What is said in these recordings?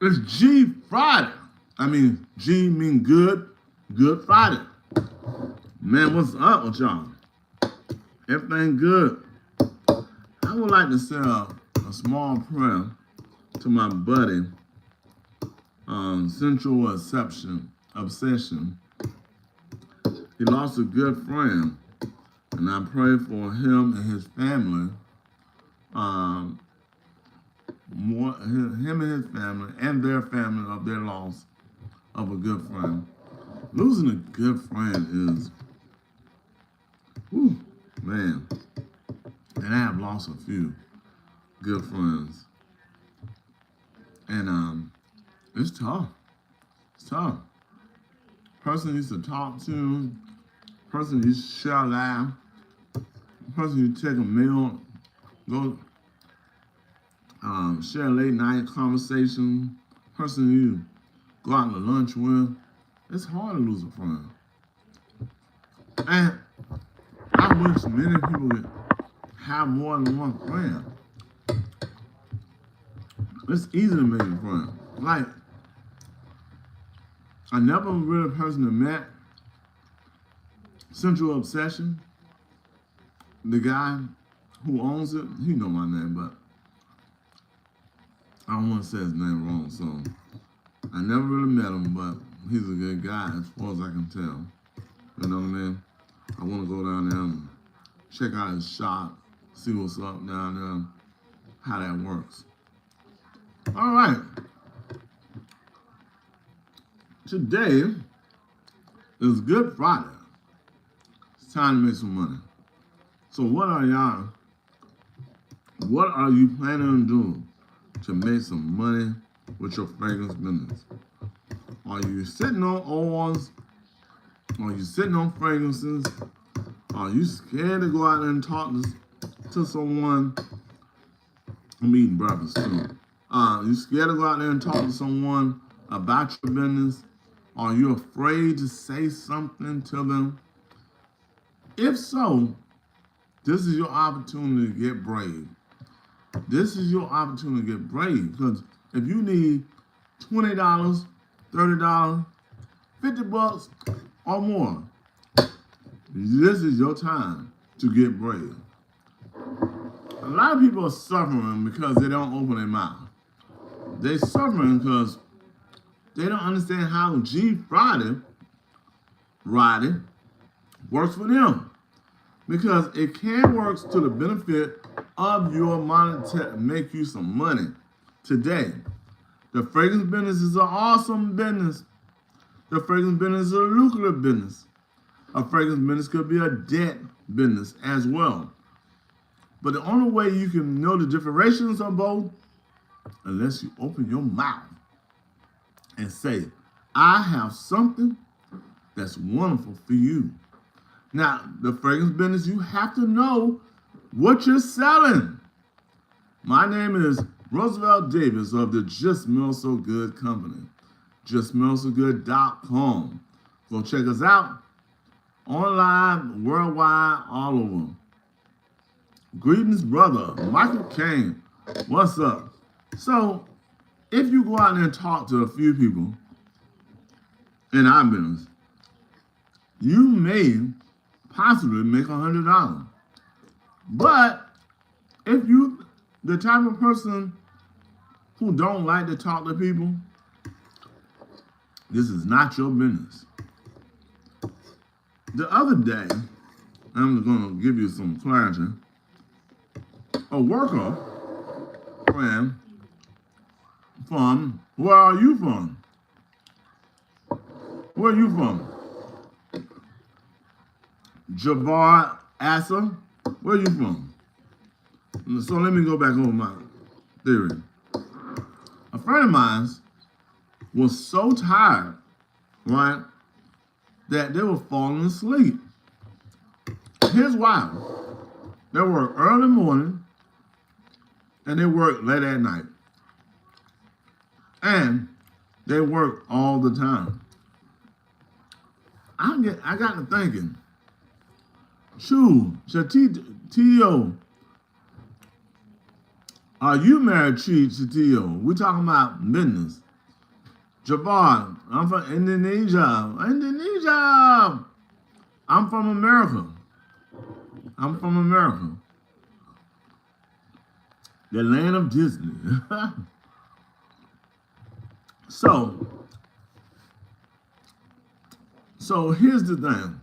It's G Friday. I mean, G mean good, Good Friday. Man, what's up with y'all? Everything good. I would like to send a small prayer to my buddy, Central Obsession. He lost a good friend, and I pray for him and his family. Um, him and his family and their family of their loss of a good friend. Losing a good friend is, whew, man. And I have lost a few good friends, and it's tough. It's tough. Person you used to talk to, person you used to share a laugh, person you take a meal, go share a late night conversation, person you go out to lunch with. It's hard to lose a friend. And I wish many people could have more than one friend. It's easy to make a friend. Like, I never really personally met Central Obsession, the guy who owns it. He know my name, but I don't want to say his name wrong, so I never really met him, but he's a good guy as far as I can tell. You know what I mean? I want to go down there and check out his shop, see what's up down there, how that works. All right. Today is Good Friday. It's time to make some money. So what are you planning on doing to make some money with your fragrance business? Are you sitting on oils? Are you sitting on fragrances? Are you scared to go out there and talk to someone? I'm eating breakfast too. You scared to go out there and talk to someone about your business? Are you afraid to say something to them? If so, this is your opportunity to get brave. This is your opportunity to get brave, because if you need $20, $30, $50 or more, this is your time to get brave. A lot of people are suffering because they don't open their mouth. They're suffering because they don't understand how G Friday works for them. Because it can work to the benefit of your monetary, make you some money today. The fragrance business is an awesome business. The fragrance business is a lucrative business. A fragrance business could be a debt business as well. But the only way you can know the differentiations of both, unless you open your mouth and say, I have something that's wonderful for you. Now, the fragrance business, you have to know what you're selling. My name is Roosevelt Davis of the Just Smell So Good company, justsmellsogood.com. Go check us out online, worldwide, all over. Greetings, brother. Michael Kane. What's up? So, if you go out there and talk to a few people in our business, you may possibly make $100. But if you the type of person who don't like to talk to people, this is not your business. The other day, I'm going to give you some clarity. A worker friend from, where are you from? Where are you from? Jabbar Asa, where are you from? So let me go back over my theory. A friend of mine was so tired, right, that they were falling asleep. His wife, they work early morning and they work late at night. And they work all the time. I got to thinking, Chatio, are you married, Chatio? We're talking about business. Jabbar, I'm from Indonesia. Indonesia! I'm from America. I'm from America. The land of Disney. so, so here's the thing.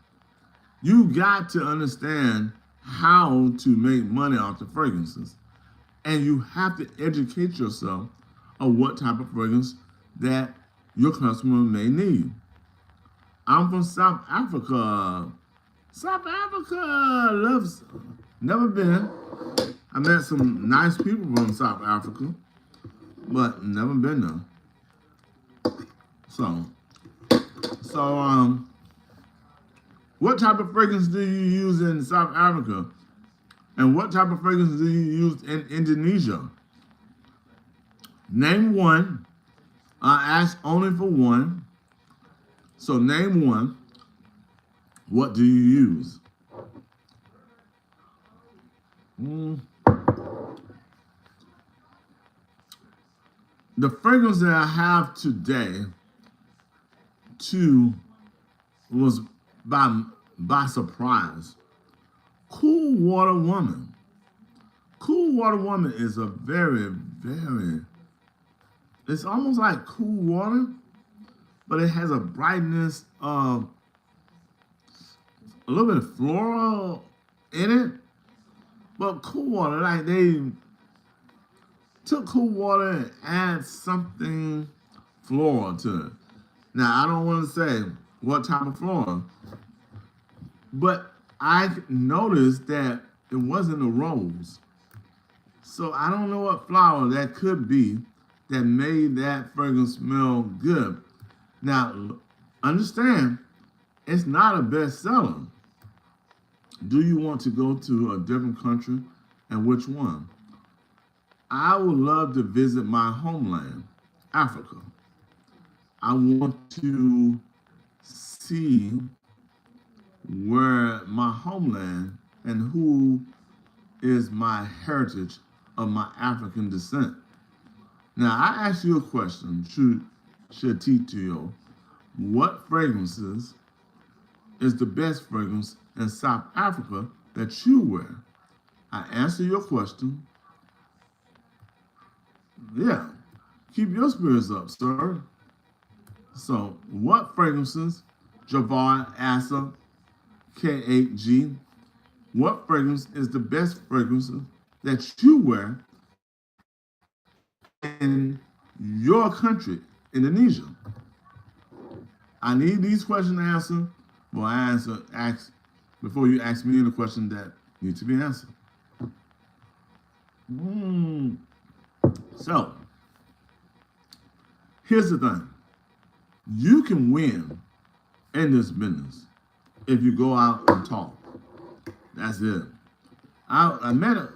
You got to understand how to make money off the fragrances. And you have to educate yourself on what type of fragrance that your customer may need. I'm from South Africa. South Africa loves, never been. I met some nice people from South Africa, but never been there. So, what type of fragrance do you use in South Africa? And what type of fragrance do you use in Indonesia? Name one. I asked only for one. So name one. What do you use? The fragrance that I have today, too, was by surprise. Cool Water Woman. Cool Water Woman is a very, it's almost like cool water, but it has a brightness of a little bit of floral in it. But cool water, like they took cool water and add something floral to it. Now, I don't want to say what type of floral, but I noticed that it wasn't a rose. So I don't know what flower that could be that made that fragrance smell good. Now, understand, it's not a bestseller. Do you want to go to a different country, and which one? I would love to visit my homeland, Africa. I want to see where my homeland and who is my heritage of my African descent. Now, I ask you a question, Shatitio. What fragrances is the best fragrance in South Africa that you wear? I answer your question. Yeah, keep your spirits up, sir. So, what fragrances, Javar Asa, K8G, what fragrance is the best fragrance that you wear in your country, Indonesia? I need these questions answered before you ask me the question that need to be answered. So, here's the thing. You can win in this business if you go out and talk. That's it. I met a,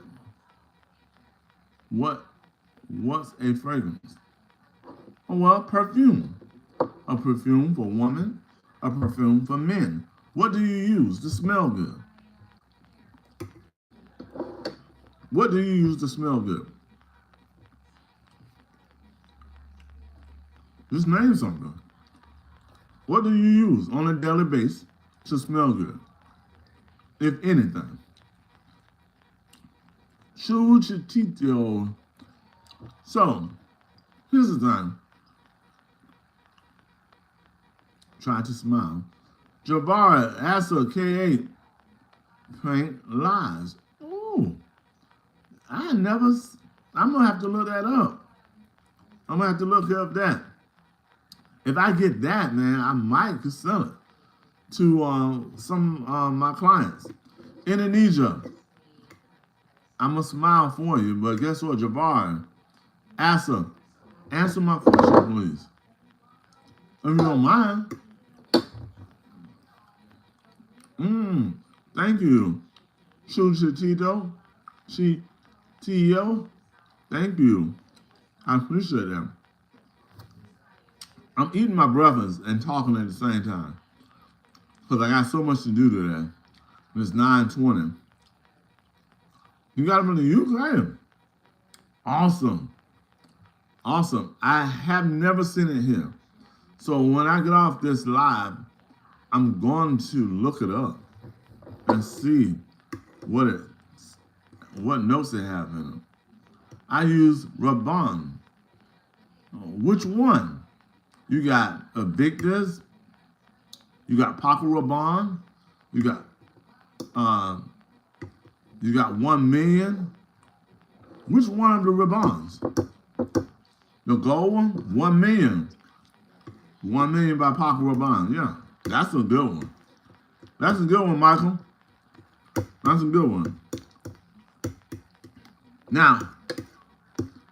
what's a fragrance? Oh, well, perfume. A perfume for women, a perfume for men. What do you use to smell good? What do you use to smell good? Just name something. What do you use on a daily basis to smell good? If anything. Chuchitito. So, here's the thing. Try to smile. Jabara, Asa, K8, Paint Lies. Ooh, I'm gonna have to look that up. I'm gonna have to look up that. If I get that, man, I might could sell it to some my clients. Indonesia, I'm gonna smile for you, but guess what, Jabbar? Asa, answer my question, please. If you don't mind. Thank you. Chuchitito. Tio. Thank you. I appreciate that. I'm eating my breakfast and talking at the same time. Because I got so much to do today. It's 9:20. You got them in the UK. Awesome. Awesome. I have never seen it here. So when I get off this live, I'm going to look it up and see what notes they have in them. I use Raban. Which one? You got Evictus, you got Paco Rabanne, you got 1 million. Which one of the Rabans? The gold one? 1 million. 1 million by Paco Rabanne. Yeah, that's a good one. That's a good one, Michael. That's a good one. Now,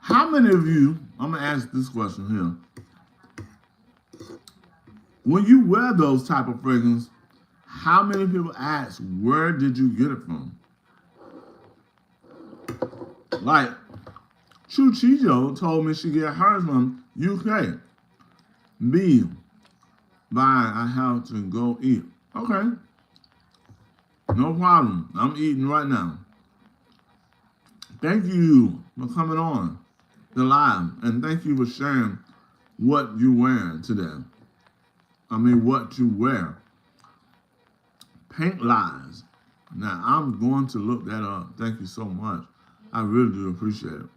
how many of you, I'm going to ask this question here. When you wear those type of fragrances, how many people ask, where did you get it from? Like, Chu Chijo told me she get hers from UK. B, I have to go eat. Okay. No problem. I'm eating right now. Thank you for coming on the live, and thank you for sharing what you're wearing today. I mean, what you wear. Pink Lies. Now, I'm going to look that up. Thank you so much. I really do appreciate it.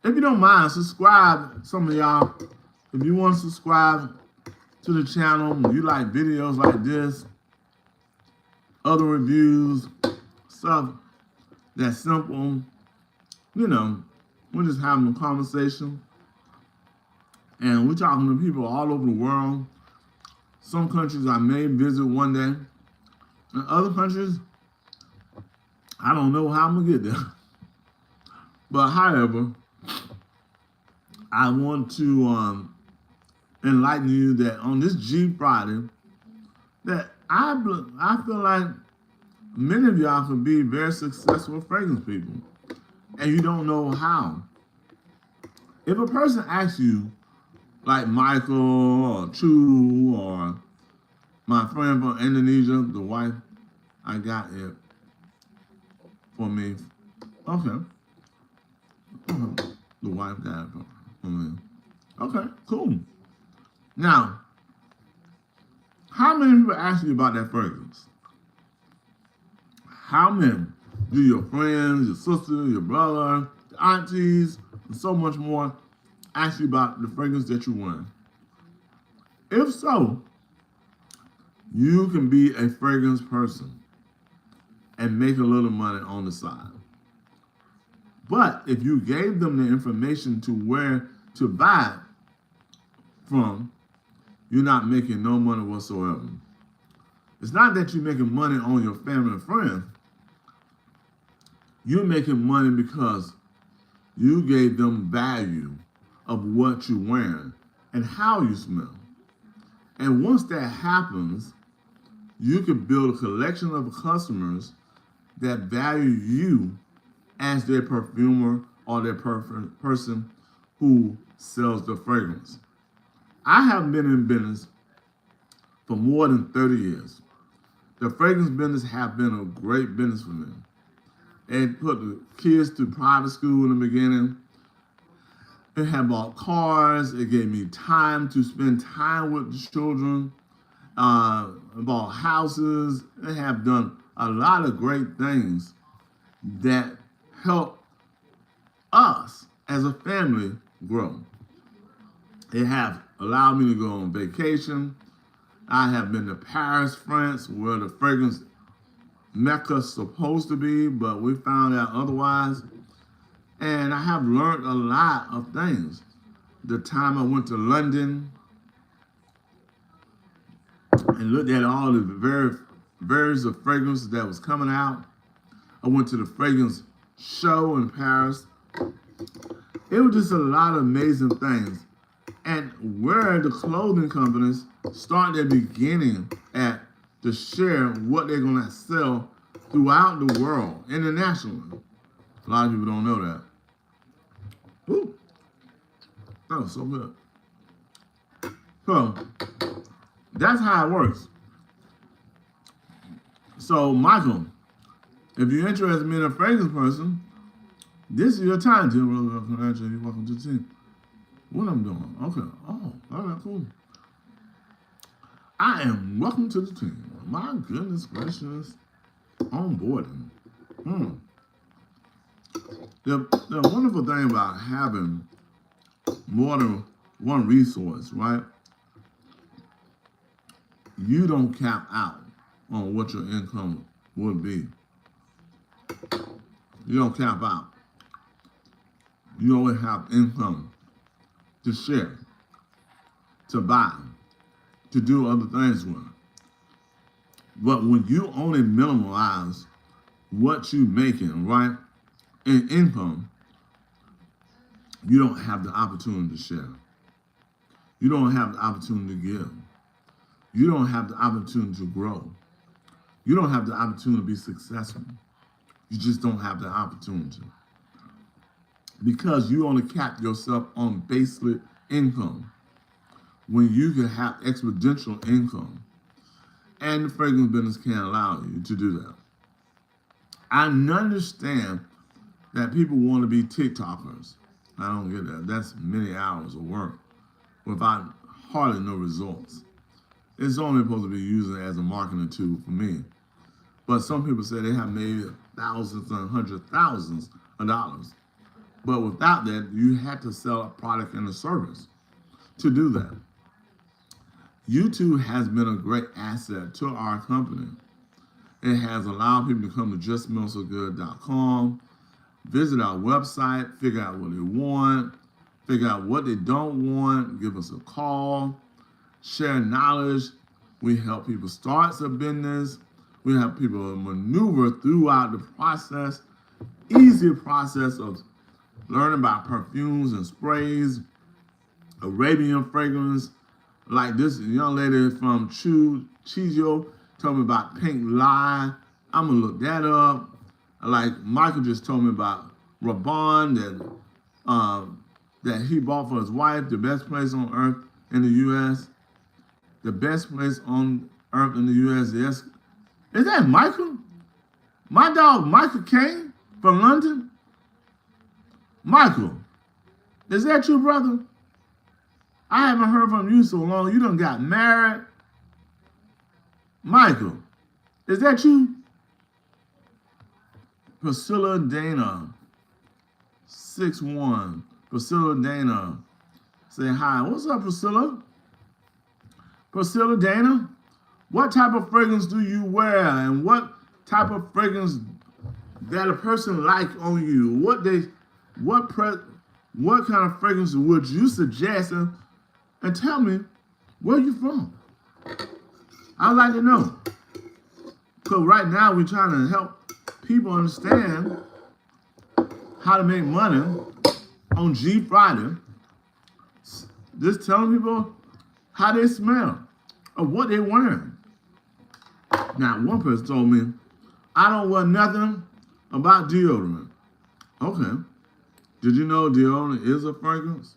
If you don't mind, subscribe, some of y'all. If you want to subscribe to the channel, you like videos like this, other reviews, stuff that's simple, you know, we're just having a conversation. And we're talking to people all over the world. Some countries I may visit one day. In other countries, I don't know how I'm going to get there. But however, I want to enlighten you that on this G Friday, that I feel like many of y'all can be very successful fragrance people, and you don't know how. If a person asks you, like Michael or Chu or my friend from Indonesia, the wife, I got it for me. Okay. The wife got it for me. Okay, cool. Now, how many people ask you about that fragrance? How many do your friends, your sister, your brother, your aunties, and so much more ask you about the fragrance that you're wearing? If so, you can be a fragrance person and make a little money on the side. But if you gave them the information to where to buy it from, you're not making no money whatsoever. It's not that you're making money on your family and friends. You're making money because you gave them value of what you're wearing and how you smell. And once that happens, you can build a collection of customers that value you as their perfumer or their person who sells the fragrance. I have been in business for more than 30 years. The fragrance business have been a great business for me. It put the kids through private school in the beginning. It had bought cars. It gave me time to spend time with the children. Bought houses. It have done a lot of great things that help us as a family grow. It have allowed me to go on vacation. I have been to Paris, France, where the fragrance Mecca's supposed to be, but we found out otherwise. And I have learned a lot of things. The time I went to London and looked at all the various of fragrances that was coming out. I went to the fragrance show in Paris. It was just a lot of amazing things. And where the clothing companies start their beginning at to share what they're going to sell throughout the world, internationally. A lot of people don't know that. Ooh, that was so good. So, that's how it works. So, Michael, if you're interested in being a fragrance person, this is your time, Jim. You're welcome to the team. What I'm doing? Okay. Oh, all right, cool. I am welcome to the team. My goodness gracious, onboarding. The wonderful thing about having more than one resource, right? You don't cap out on what your income would be. You don't cap out. You always have income to share, to buy, to do other things with. But when you only minimize what you're making, right, in income, you don't have the opportunity to share. You don't have the opportunity to give. You don't have the opportunity to grow. You don't have the opportunity to be successful. You just don't have the opportunity. Because you only cap yourself on basic income when you can have exponential income. And the fragrance business can't allow you to do that. I understand that people want to be TikTokers. I don't get that. That's many hours of work without hardly no results. It's only supposed to be used as a marketing tool for me. But some people say they have made thousands and hundreds of thousands of dollars. But without that, you had to sell a product and a service to do that. YouTube has been a great asset to our company. It has allowed people to come to justsmellsogood.com, visit our website, figure out what they want, figure out what they don't want, give us a call, share knowledge. We help people start a business. We help people maneuver throughout the process, easy process of learning about perfumes and sprays, Arabian fragrance, like this young lady from Chijo told me about Pink Lie. I'm gonna look that up. Like Michael just told me about Raban that he bought for his wife, the best place on earth in the U.S. The best place on earth in the U.S. Yes. Is that Michael? My dog Michael came from London? Michael, is that you, brother? I haven't heard from you so long. You done got married. Michael, is that you? Priscilla Dana, 6'1". Priscilla Dana, say hi. What's up, Priscilla? Priscilla Dana, what type of fragrance do you wear, and what type of fragrance that a person like on you? What kind of fragrance would you suggest? And tell me, where you from? I'd like to know. Because right now we're trying to help people understand how to make money on G Friday. Just telling people how they smell or what they're wearing. Now, one person told me, I don't wear nothing about deodorant. Okay. Did you know deodorant is a fragrance?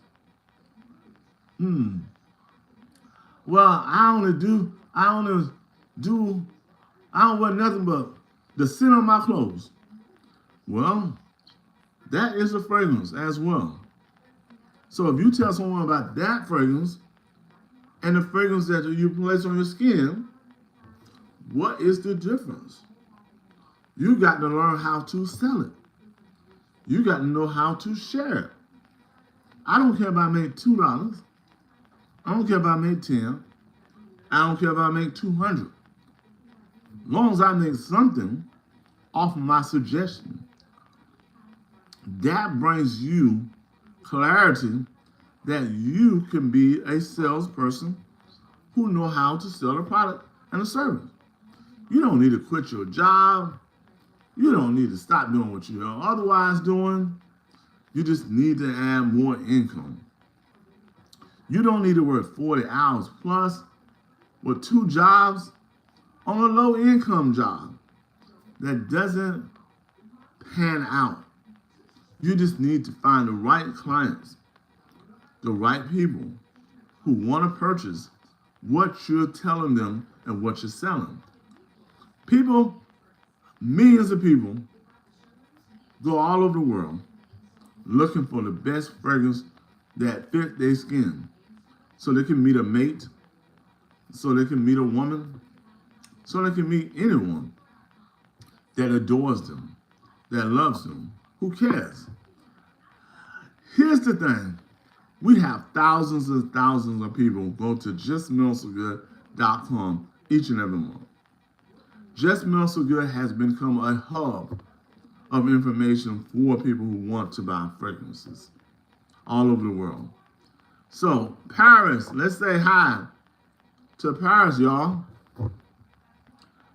Well, I don't wear nothing but the scent on my clothes. Well, that is a fragrance as well. So if you tell someone about that fragrance and the fragrance that you place on your skin, what is the difference? You got to learn how to sell it. You got to know how to share it. I don't care if I make $2. I don't care if I make 10. I don't care if I make 200. As long as I make something off of my suggestion, that brings you clarity that you can be a salesperson who know how to sell a product and a service. You don't need to quit your job. You don't need to stop doing what you're otherwise doing. You just need to add more income. You don't need to work 40 hours plus with 2 jobs on a low income job that doesn't pan out. You just need to find the right clients, the right people who want to purchase what you're telling them and what you're selling. People, millions of people, go all over the world looking for the best fragrance that fit their skin so they can meet a mate, so they can meet a woman, so they can meet anyone that adores them, that loves them, who cares. Here's the thing. We have thousands and thousands of people who go to justsmellsogood.com each and every month. Just Smell So Good has become a hub of information for people who want to buy fragrances all over the world. So, Paris, let's say hi to Paris, y'all.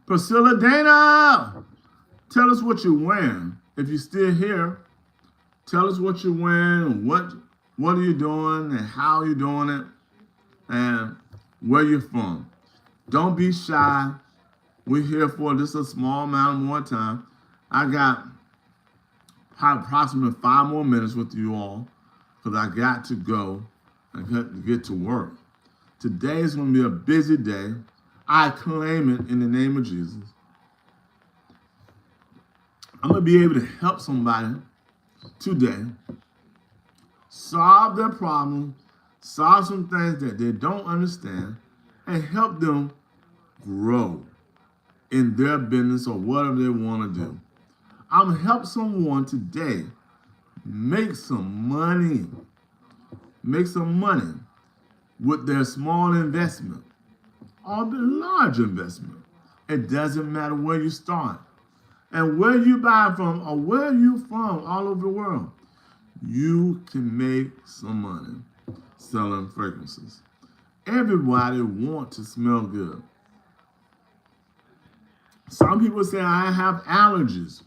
Priscilla Dana, tell us what you're wearing. If you're still here, tell us what you're wearing, what are you doing, and how you're doing it, and where you're from. Don't be shy. We're here for just a small amount more time. I got approximately 5 more minutes with you all because I got to go and get to work. Today is going to be a busy day. I claim it in the name of Jesus. I'm going to be able to help somebody today solve their problem, solve some things that they don't understand, and help them grow in their business or whatever they want to do. I'm going to help someone today make some money with their small investment or the large investment. It doesn't matter where you start and where you buy from or where you from all over the world. You can make some money selling fragrances. Everybody wants to smell good. Some people say, I have allergies.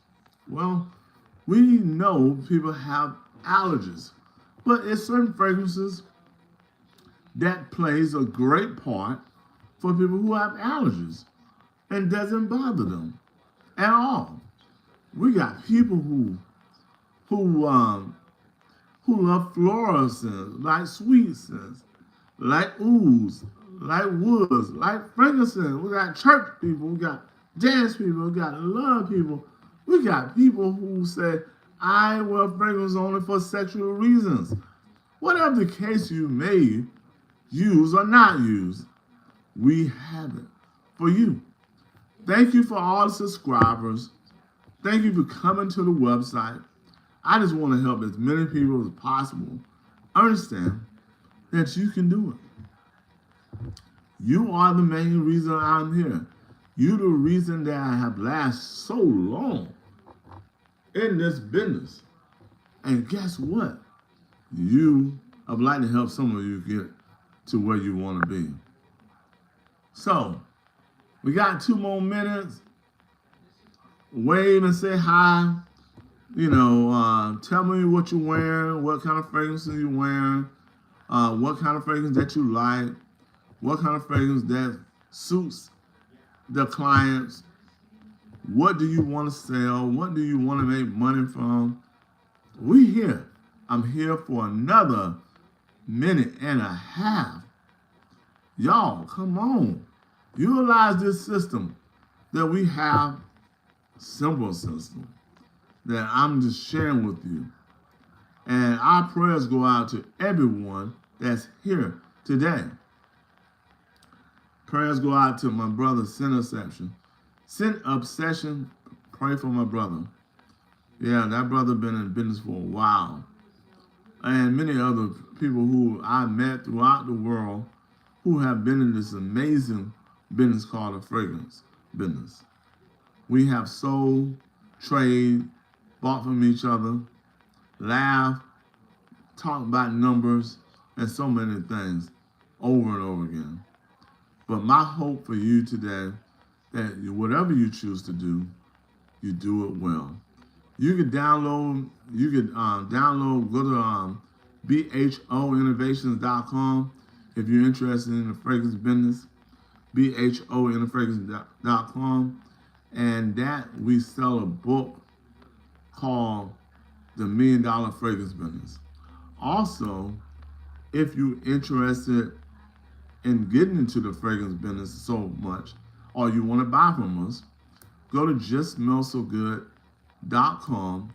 Well, we know people have allergies, but it's certain fragrances that plays a great part for people who have allergies and doesn't bother them at all. We got people who love floral scents, like sweet scents, like ooze, like woods, like fragrances. We got church people, we got dance people, we got love people. We got people who say, I wear fragrance only for sexual reasons. Whatever the case you may use or not use, we have it for you. Thank you for all the subscribers. Thank you for coming to the website. I just want to help as many people as possible understand that you can do it. You are the main reason I'm here. You're the reason that I have lasted so long in this business. And guess what? I'd like to help some of you get to where you want to be. So, we got 2 more minutes. Wave and say hi. Tell me what you're wearing, what kind of fragrances you're wearing, what kind of fragrance that you like, what kind of fragrance that suits the clients. What do you want to sell? What do you want to make money from? We here. I'm here for another 1.5 minutes. Y'all, come on. Utilize this system that we have, simple system, that I'm just sharing with you. And our prayers go out to everyone that's here today. Prayers go out to my brother, Sin Obsession. Pray for my brother. Yeah, that brother been in business for a while. And many other people who I met throughout the world who have been in this amazing business called the fragrance business. We have sold, trade, bought from each other, laugh, talk about numbers, and so many things over and over again. But my hope for you today, that whatever you choose to do, you do it well. You can download, go to bhoinnovations.com if you're interested in the fragrance business, bhoinnovations.com, and that we sell a book called The $1 Million Fragrance Business. Also, if you're interested in getting into the fragrance business so much, or you want to buy from us, go to justsmellsogood.com,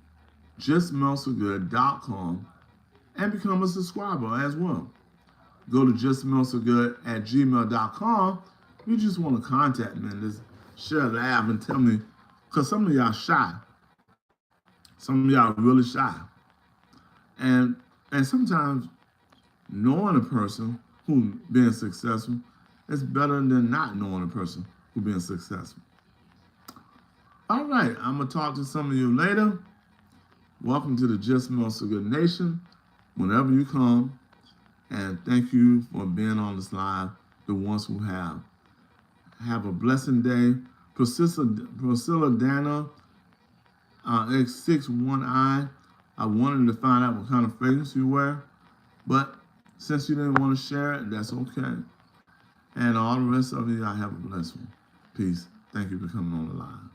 justsmellsogood.com, and become a subscriber as well. go to justsmellsogood@gmail.com. You just want to contact me and just share a laugh and tell me, because some of y'all shy. Some of y'all are really shy. And sometimes knowing a person who being successful is better than not knowing a person who being successful. All right, I'm gonna talk to some of you later. Welcome to the Just Smell So Good Nation. Whenever you come, and thank you for being on this live, the ones who have. Have a blessed day. Priscilla Dana, X61I. I wanted to find out what kind of fragrance you wear, but since you didn't want to share it, that's okay. And all the rest of you, I have a blessed one. Peace. Thank you for coming on the live.